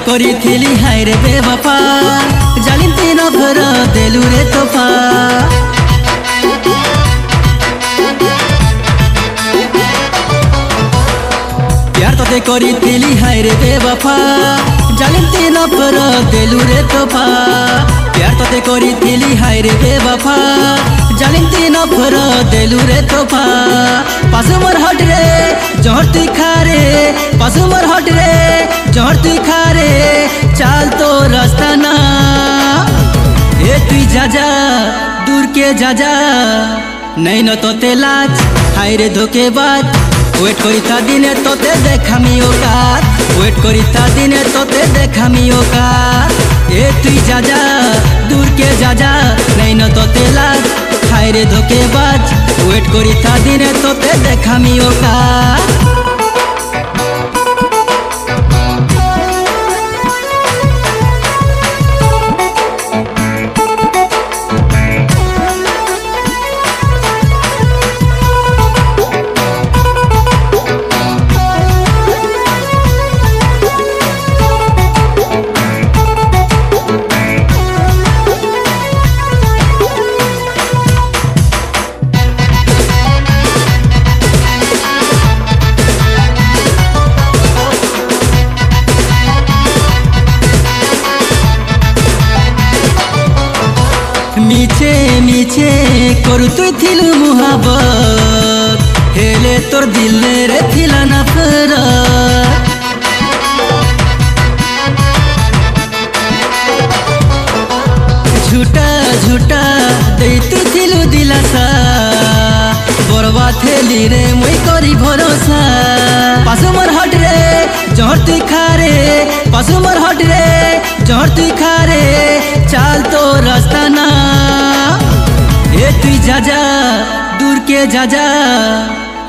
करिथिली हाय रे बेवफा जालिमती नफर देलु रे तोफा प्यार तोते करिथिली हाय रे बेवफा जालिमती नफर देलु रे तोफा प्यार तोते करिथिली हाय रे बेवफा जालिमती नफर देलु रे तोफा पासु मोर हट रे जहर तुई खा रे पासु मोर हट रे जहर तुई खा रे चाल तो रास्ता ना ए तुई जा जा दूर के जा जा नहीं न तोते लाज हाय रे धोकेबाज वेट करिता दिने तोते देखामी औकात वेट करिता दिने तोते देखामी औकात ए तुई जा जा दूर के जा जा नहीं न तोते लाज हाय रे धोकेबाज वेट करिता दिने तोते देखामी औकात मीछे मीछे करू तुई थिलु मुहाबत हेले तोर दिल रे थिला नफरत झूठा झूठा दे तुई थिलु दिलासा बरबा थेली रे मुई करी भरोसा पासु मोर हट रे जहर तुई खा रे पासु मोर हट रे जहर तुई खा रे चाल तो रास्ता ना ए तुई जा जा दूर के जा जा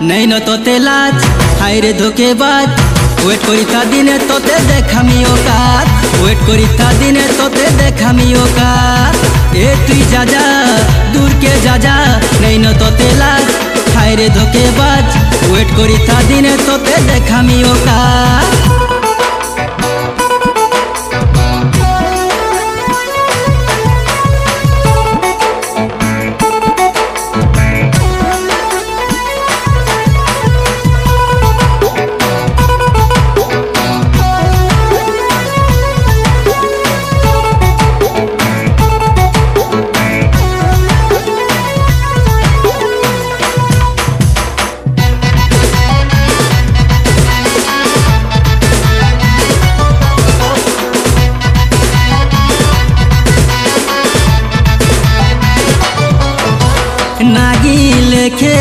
नहीं न तोते लाज हाय रे धोकेबाज वेट करिता दिने तोते देखामी औकात वेट करिता दिने तोते देखामी औकात ए तुई जा जा दूर के जा जा नहीं न तोते लाज हाय रे धोकेबाज वेट करिता दिने तोते देखामी औकात नागी लेखे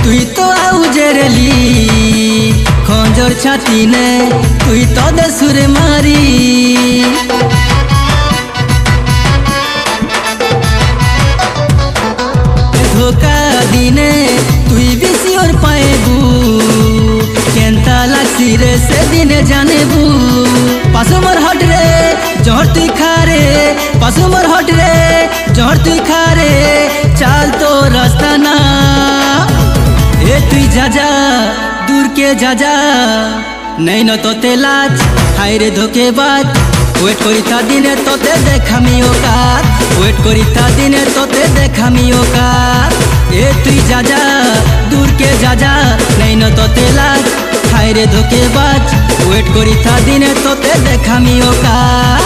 तुई तो आउ जेरली खंजर छाती ने तुई तो दे सुरे मारी धोखा दिने तुई बेसी और पाएबू केंता लागसी रे से दिने जानेबू पासु मोर हट रे जहर तुई खा रे पासु मोर हट रे जहर तुई खा रे चाल तो रास्ता ना ए तुई जा जा दूर के जा जा नहीं न तोते लाज हाय रे धोकेबाज वेट करिता दिने तोते देखामी औकात वेट करिता दिने तोते देखामी औकात ए तुई जा जा दूर के जा जा नहीं न तोते लाज हाय रे धोकेबाज वेट करिता दिने तोते देखामी औकात।